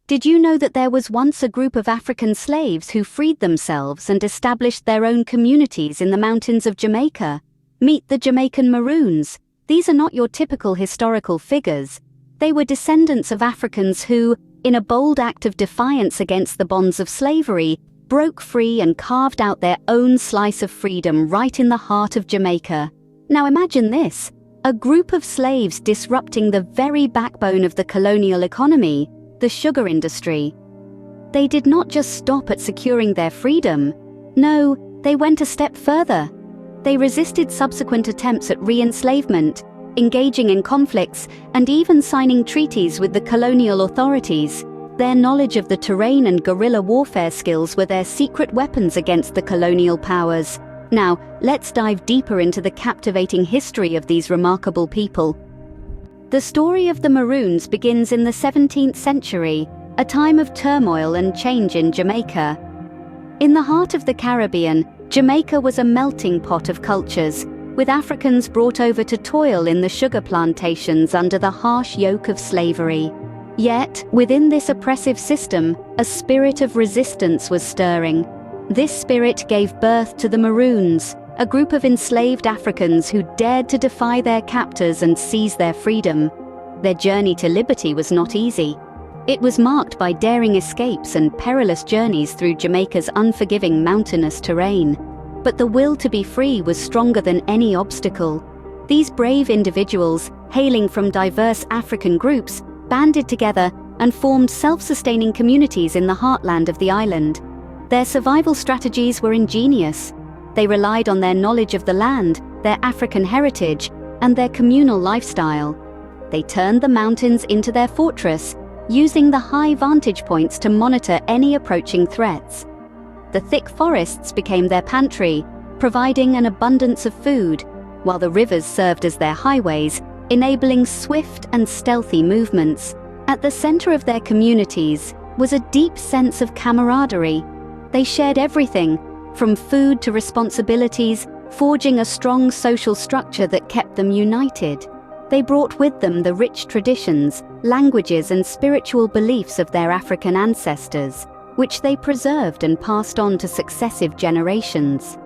Did you know that there was once a group of African slaves who freed themselves and established their own communities in the mountains of Jamaica? Meet the Jamaican Maroons. These are not your typical historical figures. They were descendants of Africans who, in a bold act of defiance against the bonds of slavery, broke free and carved out their own slice of freedom right in the heart of Jamaica. Now imagine this, a group of slaves disrupting the very backbone of the colonial economy, the sugar industry. They did not just stop at securing their freedom. No, they went a step further. They resisted subsequent attempts at re-enslavement, engaging in conflicts, and even signing treaties with the colonial authorities. Their knowledge of the terrain and guerrilla warfare skills were their secret weapons against the colonial powers. Now, let's dive deeper into the captivating history of these remarkable people. The story of the Maroons begins in the 17th century, a time of turmoil and change in Jamaica. In the heart of the Caribbean, Jamaica was a melting pot of cultures, with Africans brought over to toil in the sugar plantations under the harsh yoke of slavery. Yet, within this oppressive system, a spirit of resistance was stirring. This spirit gave birth to the Maroons, a group of enslaved Africans who dared to defy their captors and seize their freedom. Their journey to liberty was not easy. It was marked by daring escapes and perilous journeys through Jamaica's unforgiving mountainous terrain. But the will to be free was stronger than any obstacle. These brave individuals, hailing from diverse African groups, banded together and formed self-sustaining communities in the heartland of the island. Their survival strategies were ingenious. They relied on their knowledge of the land, their African heritage, and their communal lifestyle. They turned the mountains into their fortress, using the high vantage points to monitor any approaching threats. The thick forests became their pantry, providing an abundance of food, while the rivers served as their highways, enabling swift and stealthy movements. At the center of their communities was a deep sense of camaraderie. They shared everything, from food to responsibilities, forging a strong social structure that kept them united. They brought with them the rich traditions, languages, and spiritual beliefs of their African ancestors, which they preserved and passed on to successive generations.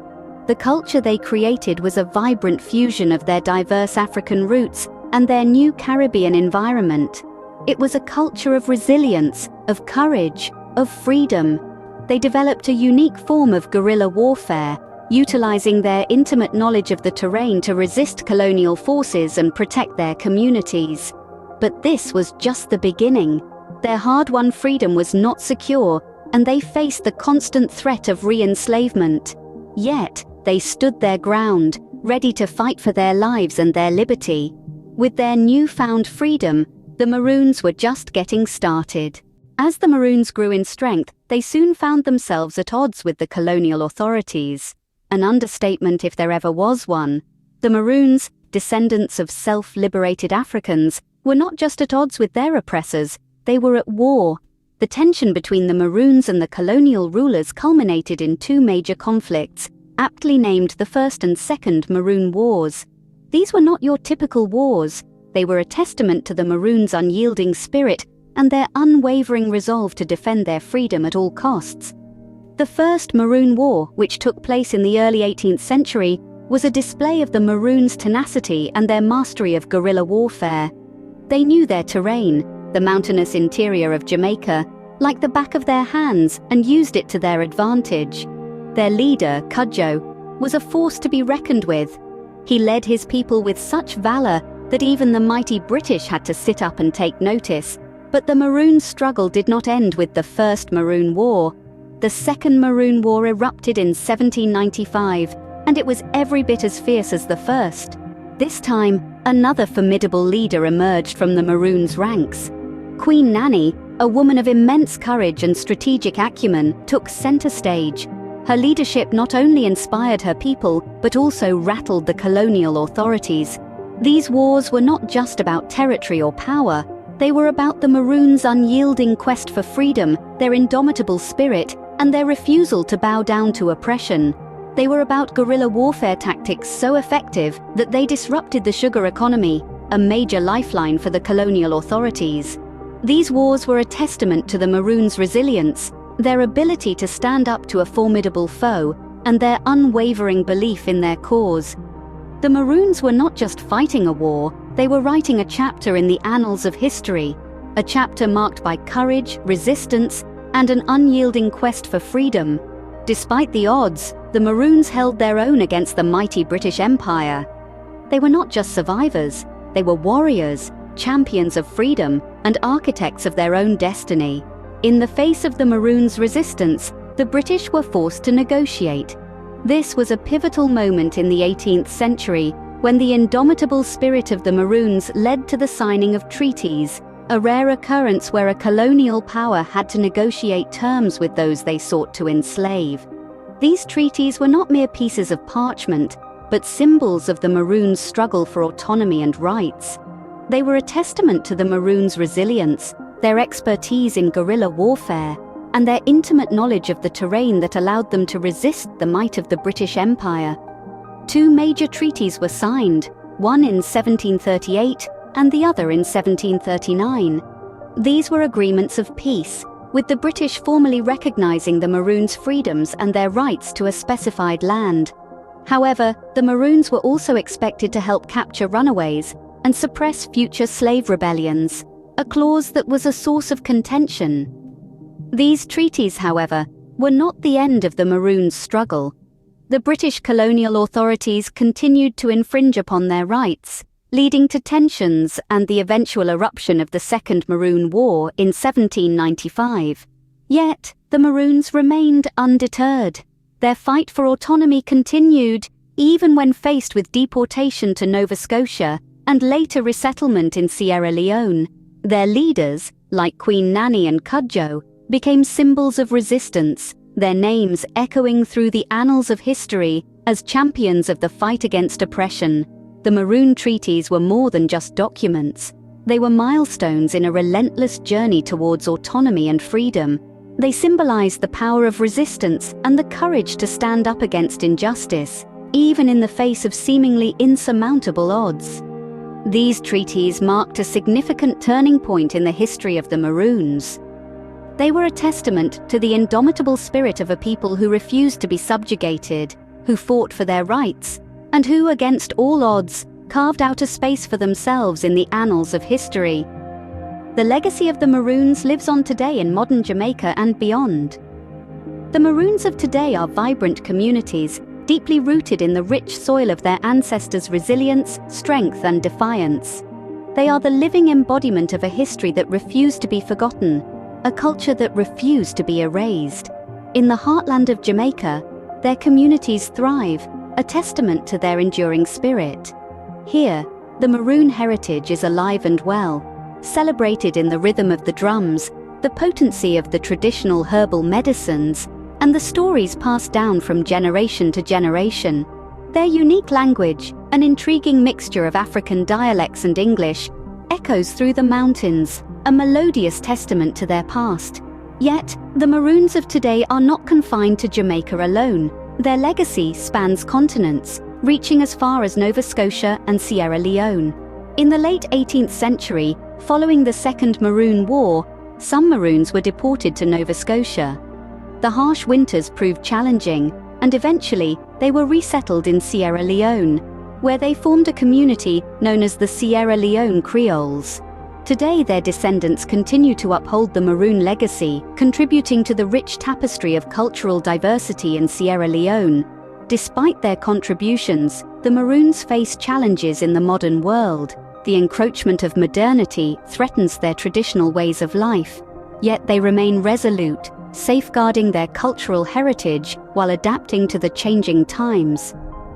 The culture they created was a vibrant fusion of their diverse African roots and their new Caribbean environment. It was a culture of resilience, of courage, of freedom. They developed a unique form of guerrilla warfare, utilizing their intimate knowledge of the terrain to resist colonial forces and protect their communities. But this was just the beginning. Their hard-won freedom was not secure, and they faced the constant threat of re-enslavement. Yet, they stood their ground, ready to fight for their lives and their liberty. With their newfound freedom, the Maroons were just getting started. As the Maroons grew in strength, they soon found themselves at odds with the colonial authorities. An understatement if there ever was one. The Maroons, descendants of self-liberated Africans, were not just at odds with their oppressors, they were at war. The tension between the Maroons and the colonial rulers culminated in two major conflicts, aptly named the First and Second Maroon Wars. These were not your typical wars. They were a testament to the Maroons' unyielding spirit and their unwavering resolve to defend their freedom at all costs. The First Maroon War, which took place in the early 18th century, was a display of the Maroons' tenacity and their mastery of guerrilla warfare. They knew their terrain, the mountainous interior of Jamaica, like the back of their hands, and used it to their advantage. Their leader, Cudjoe, was a force to be reckoned with. He led his people with such valor that even the mighty British had to sit up and take notice. But the Maroon struggle did not end with the First Maroon War. The Second Maroon War erupted in 1795, and it was every bit as fierce as the first. This time, another formidable leader emerged from the Maroons' ranks. Queen Nanny, a woman of immense courage and strategic acumen, took center stage. Her leadership not only inspired her people, but also rattled the colonial authorities. These wars were not just about territory or power. They were about the Maroons' unyielding quest for freedom, their indomitable spirit, and their refusal to bow down to oppression. They were about guerrilla warfare tactics so effective that they disrupted the sugar economy, a major lifeline for the colonial authorities. These wars were a testament to the Maroons' resilience, their ability to stand up to a formidable foe, and their unwavering belief in their cause. The Maroons were not just fighting a war, they were writing a chapter in the annals of history, a chapter marked by courage, resistance, and an unyielding quest for freedom. Despite the odds, the Maroons held their own against the mighty British Empire. They were not just survivors, they were warriors, champions of freedom, and architects of their own destiny. In the face of the Maroons' resistance, the British were forced to negotiate. This was a pivotal moment in the 18th century when the indomitable spirit of the Maroons led to the signing of treaties, a rare occurrence where a colonial power had to negotiate terms with those they sought to enslave. These treaties were not mere pieces of parchment, but symbols of the Maroons' struggle for autonomy and rights. They were a testament to the Maroons' resilience, their expertise in guerrilla warfare, and their intimate knowledge of the terrain that allowed them to resist the might of the British Empire. Two major treaties were signed, one in 1738 and the other in 1739. These were agreements of peace, with the British formally recognizing the Maroons' freedoms and their rights to a specified land. However, the Maroons were also expected to help capture runaways and suppress future slave rebellions, a clause that was a source of contention. These treaties, however, were not the end of the Maroons' struggle. The British colonial authorities continued to infringe upon their rights, leading to tensions and the eventual eruption of the Second Maroon War in 1795. Yet, the Maroons remained undeterred. Their fight for autonomy continued, even when faced with deportation to Nova Scotia and later resettlement in Sierra Leone. Their leaders, like Queen Nanny and Cudjoe, became symbols of resistance, their names echoing through the annals of history as champions of the fight against oppression. The Maroon Treaties were more than just documents. They were milestones in a relentless journey towards autonomy and freedom. They symbolized the power of resistance and the courage to stand up against injustice, even in the face of seemingly insurmountable odds. These treaties marked a significant turning point in the history of the Maroons. They were a testament to the indomitable spirit of a people who refused to be subjugated, who fought for their rights, and who, against all odds, carved out a space for themselves in the annals of history. The legacy of the Maroons lives on today in modern Jamaica and beyond. The Maroons of today are vibrant communities, deeply rooted in the rich soil of their ancestors' resilience, strength, and defiance. They are the living embodiment of a history that refused to be forgotten, a culture that refused to be erased. In the heartland of Jamaica, their communities thrive, a testament to their enduring spirit. Here, the Maroon heritage is alive and well, celebrated in the rhythm of the drums, the potency of the traditional herbal medicines, and the stories passed down from generation to generation. Their unique language, an intriguing mixture of African dialects and English, echoes through the mountains, a melodious testament to their past. Yet, the Maroons of today are not confined to Jamaica alone. Their legacy spans continents, reaching as far as Nova Scotia and Sierra Leone. In the late 18th century, following the Second Maroon War, some Maroons were deported to Nova Scotia. The harsh winters proved challenging, and eventually they were resettled in Sierra Leone, where they formed a community known as the Sierra Leone Creoles. Today their descendants continue to uphold the Maroon legacy, contributing to the rich tapestry of cultural diversity in Sierra Leone. Despite their contributions, the Maroons face challenges in the modern world. The encroachment of modernity threatens their traditional ways of life, yet they remain resolute, safeguarding their cultural heritage while adapting to the changing times.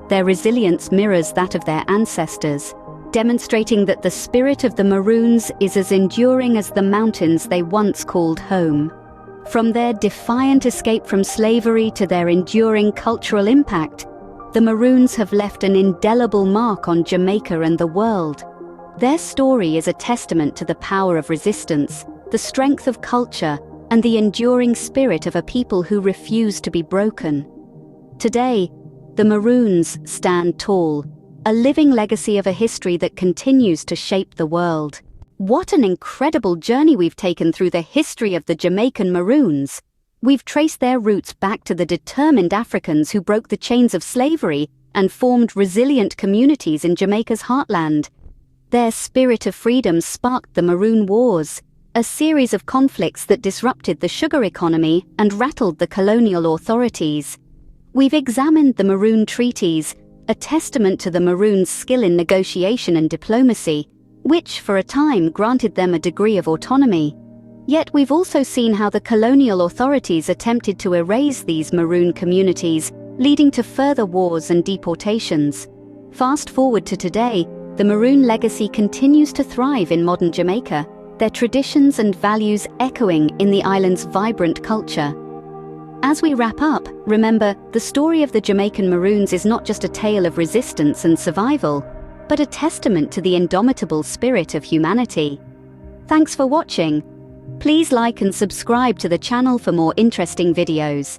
Their resilience mirrors that of their ancestors, demonstrating that the spirit of the Maroons is as enduring as the mountains they once called home. From their defiant escape from slavery to their enduring cultural impact, the Maroons have left an indelible mark on Jamaica and the world. Their story is a testament to the power of resistance, the strength of culture, and the enduring spirit of a people who refuse to be broken. Today, the Maroons stand tall, a living legacy of a history that continues to shape the world. What an incredible journey we've taken through the history of the Jamaican Maroons. We've traced their roots back to the determined Africans who broke the chains of slavery and formed resilient communities in Jamaica's heartland. Their spirit of freedom sparked the Maroon Wars, a series of conflicts that disrupted the sugar economy and rattled the colonial authorities. We've examined the Maroon Treaties, a testament to the Maroons' skill in negotiation and diplomacy, which for a time granted them a degree of autonomy. Yet we've also seen how the colonial authorities attempted to erase these Maroon communities, leading to further wars and deportations. Fast forward to today, the Maroon legacy continues to thrive in modern Jamaica, their traditions and values echoing in the island's vibrant culture. As we wrap up, remember, the story of the Jamaican Maroons is not just a tale of resistance and survival, but a testament to the indomitable spirit of humanity. Thanks for watching. Please like and subscribe to the channel for more interesting videos.